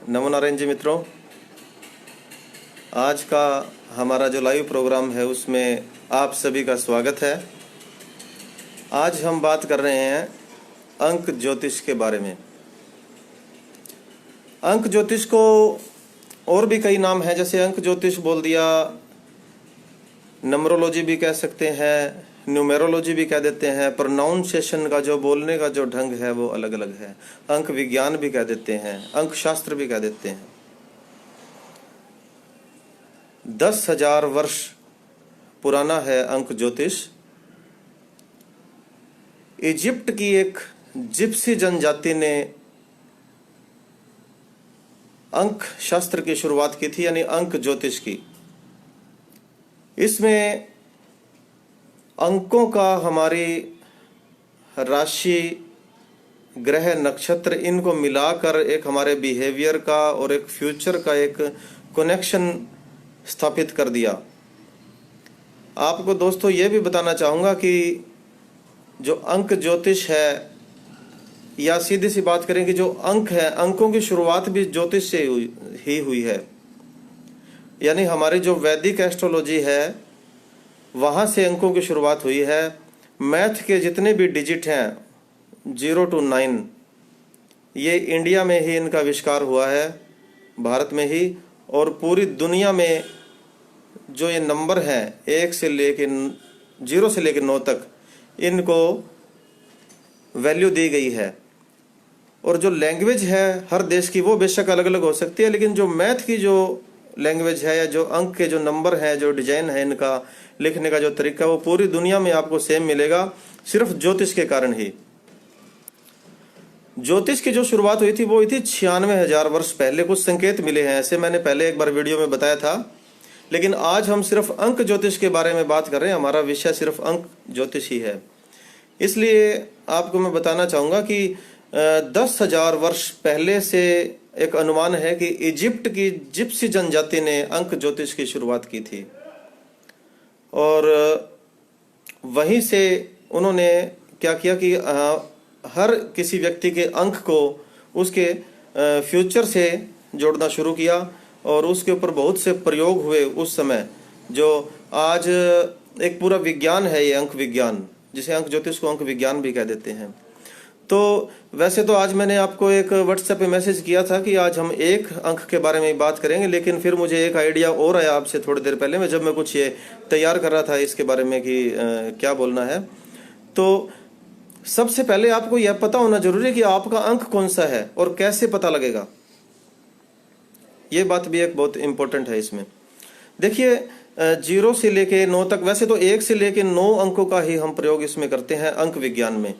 नमो नारायण जी मित्रों, आज का हमारा जो लाइव प्रोग्राम है उसमें आप सभी का स्वागत है। आज हम बात कर रहे हैं अंक ज्योतिष के बारे में। अंक ज्योतिष को और भी कई नाम हैं, जैसे अंक ज्योतिष बोल दिया, नंबरोलॉजी भी कह सकते हैं, न्यूमेरोलॉजी भी कह देते हैं। प्रोनाउंसिएशन का जो बोलने का जो ढंग है वो अलग अलग है। अंक विज्ञान भी कह देते हैं, अंक शास्त्र भी कह देते हैं। 10,000 वर्ष पुराना है अंक ज्योतिष। इजिप्ट की एक जिप्सी जनजाति ने अंक शास्त्र की शुरुआत की थी, यानी अंक ज्योतिष की। इसमें अंकों का हमारी राशि, ग्रह, नक्षत्र, इनको मिलाकर एक हमारे बिहेवियर का और एक फ्यूचर का एक कनेक्शन स्थापित कर दिया। आपको दोस्तों ये भी बताना चाहूँगा कि जो अंक ज्योतिष है, या सीधी सी बात करें कि जो अंक है, अंकों की शुरुआत भी ज्योतिष से ही हुई है। यानी हमारी जो वैदिक एस्ट्रोलॉजी है वहाँ से अंकों की शुरुआत हुई है। मैथ के जितने भी डिजिट हैं 0 to 9, ये इंडिया में ही इनका आविष्कार हुआ है, भारत में ही। और पूरी दुनिया में जो ये नंबर हैं 1 से लेके 0 से लेके 9 तक, इनको वैल्यू दी गई है। और जो लैंग्वेज है हर देश की वो बेशक अलग अलग हो सकती है, लेकिन जो मैथ की जो लैंग्वेज है या जो अंक के जो नंबर हैं, जो डिजाइन है इनका लिखने का जो तरीका, वो पूरी दुनिया में आपको सेम मिलेगा, सिर्फ ज्योतिष के कारण ही। ज्योतिष की जो शुरुआत हुई थी वो हुई थी 96,000 वर्ष पहले। कुछ संकेत मिले हैं ऐसे, मैंने पहले एक बार वीडियो में बताया था। लेकिन आज हम सिर्फ अंक ज्योतिष के बारे में बात कर रहे हैं, हमारा विषय सिर्फ अंक ज्योतिष ही है। इसलिए आपको मैं बताना चाहूँगा कि 10,000 वर्ष पहले से एक अनुमान है कि इजिप्ट की जिप्सी जनजाति ने अंक ज्योतिष की शुरुआत की थी। और वहीं से उन्होंने क्या किया कि हर किसी व्यक्ति के अंक को उसके फ्यूचर से जोड़ना शुरू किया, और उसके ऊपर बहुत से प्रयोग हुए उस समय। जो आज एक पूरा विज्ञान है ये अंक विज्ञान, जिसे अंक ज्योतिष को अंक विज्ञान भी कह देते हैं। तो वैसे तो आज मैंने आपको एक व्हाट्सएप पे मैसेज किया था कि आज हम एक अंक के बारे में बात करेंगे, लेकिन फिर मुझे एक आइडिया और आया आपसे थोड़ी देर पहले में, जब मैं कुछ ये तैयार कर रहा था इसके बारे में कि क्या बोलना है। तो सबसे पहले आपको यह पता होना जरूरी है कि आपका अंक कौन सा है और कैसे पता लगेगा। ये बात भी एक बहुत इंपॉर्टेंट है इसमें। देखिए 0 से लेके 9 तक, वैसे तो 1 से लेके 9 अंकों का ही हम प्रयोग इसमें करते हैं अंक विज्ञान में।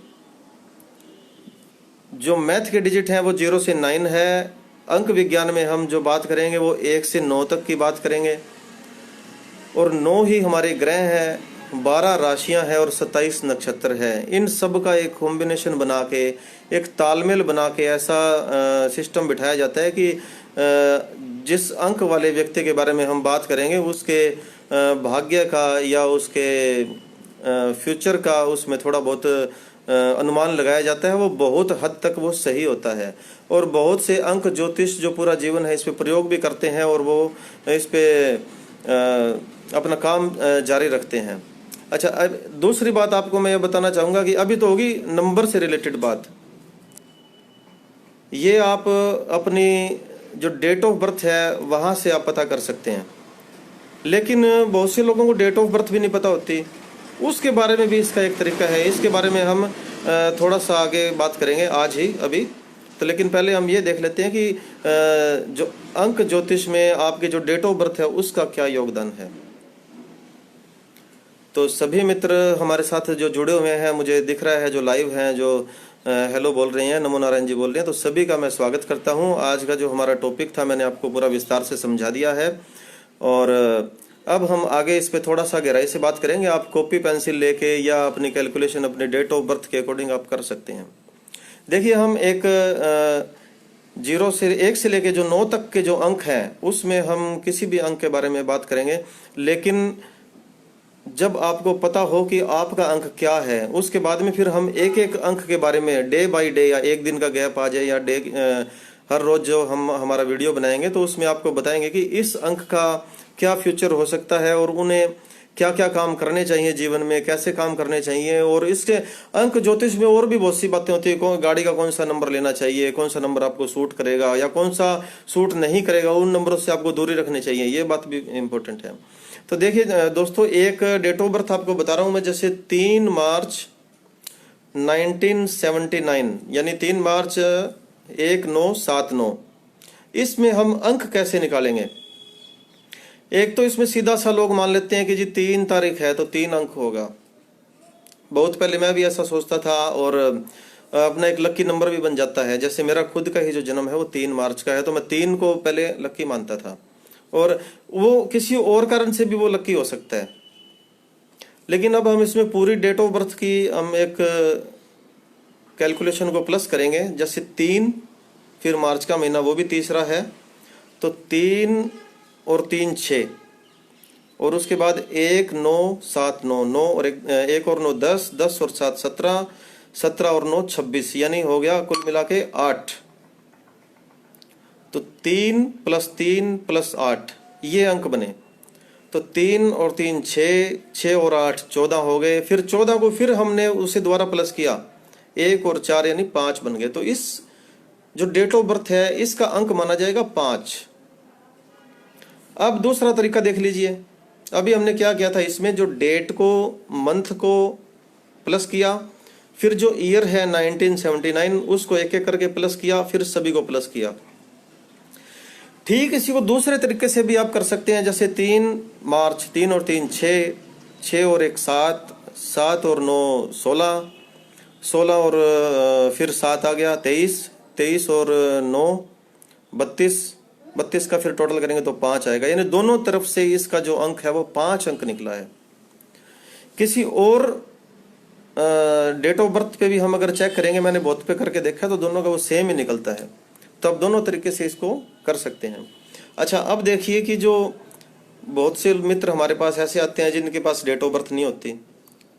जो मैथ के डिजिट हैं वो 0 से 9 है। अंक विज्ञान में हम जो बात करेंगे वो 1 से 9 तक की बात करेंगे। और 9 ही हमारे ग्रह हैं, 12 राशियां हैं और 27 नक्षत्र हैं। इन सब का एक कॉम्बिनेशन बना के, एक तालमेल बना के ऐसा सिस्टम बिठाया जाता है कि जिस अंक वाले व्यक्ति के बारे में हम बात करेंगे उसके भाग्य का या उसके फ्यूचर का उसमें थोड़ा बहुत अनुमान लगाया जाता है। वो बहुत हद तक वो सही होता है। और बहुत से अंक ज्योतिष जो पूरा जीवन है इस पे प्रयोग भी करते हैं और वो इस पे अपना काम जारी रखते हैं। अच्छा, अब दूसरी बात आपको मैं ये बताना चाहूँगा कि अभी तो होगी नंबर से रिलेटेड बात। ये आप अपनी जो डेट ऑफ बर्थ है वहाँ से आप पता कर सकते हैं, लेकिन बहुत से लोगों को डेट ऑफ बर्थ भी नहीं पता होती। उसके बारे में भी इसका एक तरीका है, इसके बारे में हम थोड़ा सा आगे बात करेंगे आज ही अभी। तो लेकिन पहले हम ये देख लेते हैं कि जो अंक ज्योतिष में आपके जो डेट ऑफ बर्थ है उसका क्या योगदान है। तो सभी मित्र हमारे साथ जो जुड़े हुए हैं, मुझे दिख रहा है जो लाइव हैं, जो हेलो बोल रहे हैं, नमो नारायण जी बोल रहे हैं, तो सभी का मैं स्वागत करता हूं। आज का जो हमारा टॉपिक था मैंने आपको पूरा विस्तार से समझा दिया है, और अब हम आगे इस पे थोड़ा सा गहराई से बात करेंगे। आप कॉपी पेंसिल लेके या अपनी कैलकुलेशन अपने डेट ऑफ बर्थ के अकॉर्डिंग आप कर सकते हैं। देखिए हम एक 0 से 1 से लेके जो 9 तक के जो अंक हैं उसमें हम किसी भी अंक के बारे में बात करेंगे, लेकिन जब आपको पता हो कि आपका अंक क्या है उसके बाद में फिर हम एक एक अंक के बारे में डे बाय डे, या एक दिन का गैप आ जाए या डे हर रोज़ जो हम हमारा वीडियो बनाएंगे तो उसमें आपको बताएंगे कि इस अंक का क्या फ्यूचर हो सकता है और उन्हें क्या क्या काम करने चाहिए जीवन में, कैसे काम करने चाहिए। और इसके अंक ज्योतिष में और भी बहुत सी बातें होती है, गाड़ी का कौन सा नंबर लेना चाहिए, कौन सा नंबर आपको सूट करेगा या कौन सा सूट नहीं करेगा, उन नंबरों से आपको दूरी रखनी चाहिए, ये बात भी इम्पोर्टेंट है। तो देखिए दोस्तों, एक डेट ऑफ बर्थ आपको बता रहा हूँ मैं, जैसे 3 मार्च 1979 यानी 3 मार्च 1979, इसमें हम अंक कैसे निकालेंगे। एक तो इसमें सीधा सा लोग मान लेते हैं कि जी 3 तारीख है तो 3 अंक होगा। बहुत पहले मैं भी ऐसा सोचता था और अपना एक लक्की नंबर भी बन जाता है। जैसे मेरा खुद का ही जो जन्म है वो 3 मार्च का है, तो मैं 3 को पहले लक्की मानता था, और वो किसी और कारण से भी वो लक्की हो सकता है। लेकिन अब हम इसमें पूरी डेट ऑफ बर्थ की हम एक कैलकुलेशन को प्लस करेंगे। जैसे 3 फिर मार्च का महीना वो भी तीसरा है, तो 3 और 3 6, और उसके बाद 1 9 7 9 9 और 1 और 9 10 10 और 7 17 17 और 9 26, यानी हो गया कुल मिला के 8। तो 3 + 3 + 8 ये अंक बने। तो 3 और 3 6, 6 और 8 14 हो गए। फिर 14 को फिर हमने उसे दोबारा प्लस किया, 1 और 4 यानी 5 बन गए। तो इस जो डेट ऑफ बर्थ है इसका अंक माना जाएगा 5। अब दूसरा तरीका देख लीजिए। अभी हमने क्या किया था, इसमें जो डेट को मंथ को प्लस किया, फिर जो ईयर है 1979 उसको एक एक करके प्लस किया, फिर सभी को प्लस किया। ठीक इसी को दूसरे तरीके से भी आप कर सकते हैं। जैसे 3 मार्च 3 और 3 6, 6 और 1 7, 7 और 9 16, 16 और फिर 7 आ गया 23, 23 और 9 32, 32 का फिर टोटल करेंगे तो 5 आएगा। यानी दोनों तरफ से इसका जो अंक है वो 5 अंक निकला है। किसी और डेट ऑफ बर्थ पे भी हम अगर चेक करेंगे, मैंने बहुत पे करके देखा तो दोनों का वो सेम ही निकलता है। तो अब दोनों तरीके से इसको कर सकते हैं। अच्छा, अब देखिए कि जो बहुत से मित्र हमारे पास ऐसे आते हैं जिनके पास डेट ऑफ बर्थ नहीं होती,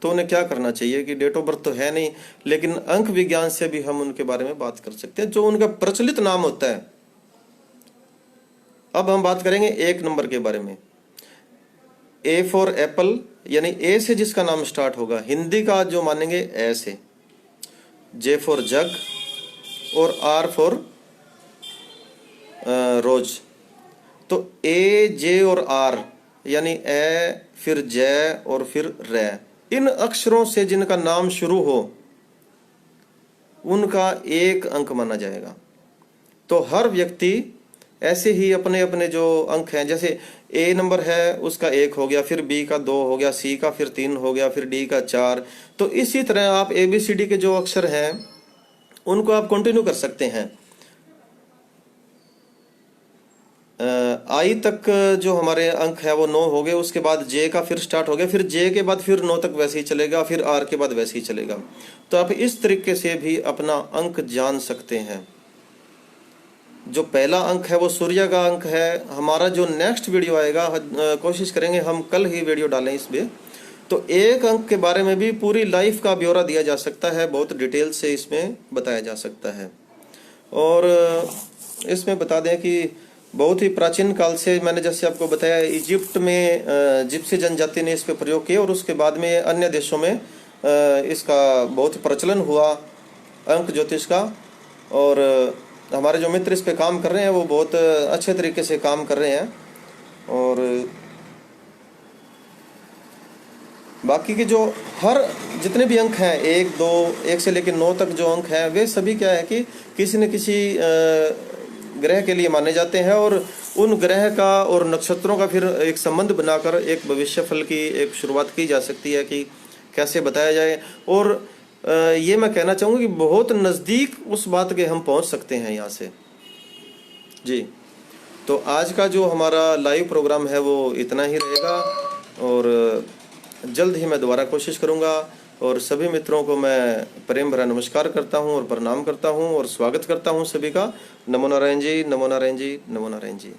तो उन्हें क्या करना चाहिए कि डेट ऑफ बर्थ तो है नहीं, लेकिन अंक विज्ञान से भी हम उनके बारे में बात कर सकते हैं, जो उनका प्रचलित नाम होता है। अब हम बात करेंगे 1 नंबर के बारे में। ए फॉर एप्पल, यानी ए से जिसका नाम स्टार्ट होगा, हिंदी का जो मानेंगे ए से। जे फॉर जग और आर फॉर रोज। तो ए जे और आर यानी ए फिर जे और फिर रे, इन अक्षरों से जिनका नाम शुरू हो उनका 1 अंक माना जाएगा। तो हर व्यक्ति ऐसे ही अपने अपने जो अंक हैं, जैसे ए नंबर है उसका 1 हो गया, फिर बी का 2 हो गया, सी का फिर 3 हो गया, फिर डी का 4। तो इसी तरह आप ABCD के जो अक्षर हैं उनको आप कंटिन्यू कर सकते हैं। आई तक जो हमारे अंक है वो 9 हो गए, उसके बाद जे का फिर स्टार्ट हो गया, फिर जे के बाद फिर 9 तक वैसे ही चलेगा, फिर आर के बाद वैसे ही चलेगा। तो आप इस तरीके से भी अपना अंक जान सकते हैं। जो पहला अंक है वो सूर्य का अंक है। हमारा जो नेक्स्ट वीडियो आएगा, कोशिश करेंगे हम कल ही वीडियो डालें इसमें, तो 1 अंक के बारे में भी पूरी लाइफ का ब्यौरा दिया जा सकता है, बहुत डिटेल से इसमें बताया जा सकता है। और इसमें बता दें कि बहुत ही प्राचीन काल से, मैंने जैसे आपको बताया, इजिप्ट में जिप्सी जनजाति ने इस पे प्रयोग किया और उसके बाद में अन्य देशों में इसका बहुत प्रचलन हुआ अंक ज्योतिष का। और हमारे जो मित्र इस पे काम कर रहे हैं वो बहुत अच्छे तरीके से काम कर रहे हैं। और बाकी के जो हर जितने भी अंक हैं, 1 2 1 से लेकर 9 तक जो अंक हैं, वे सभी क्या है कि किसी न किसी ग्रह के लिए माने जाते हैं, और उन ग्रह का और नक्षत्रों का फिर एक संबंध बनाकर एक भविष्य फल की एक शुरुआत की जा सकती है कि कैसे बताया जाए। और ये मैं कहना चाहूँगा कि बहुत नज़दीक उस बात के हम पहुँच सकते हैं यहाँ से जी। तो आज का जो हमारा लाइव प्रोग्राम है वो इतना ही रहेगा, और जल्द ही मैं दोबारा कोशिश करूँगा। और सभी मित्रों को मैं प्रेम भरा नमस्कार करता हूँ और प्रणाम करता हूँ और स्वागत करता हूँ सभी का। नमो नारायण जी, नमो नारायण जी, नमो नारायण जी।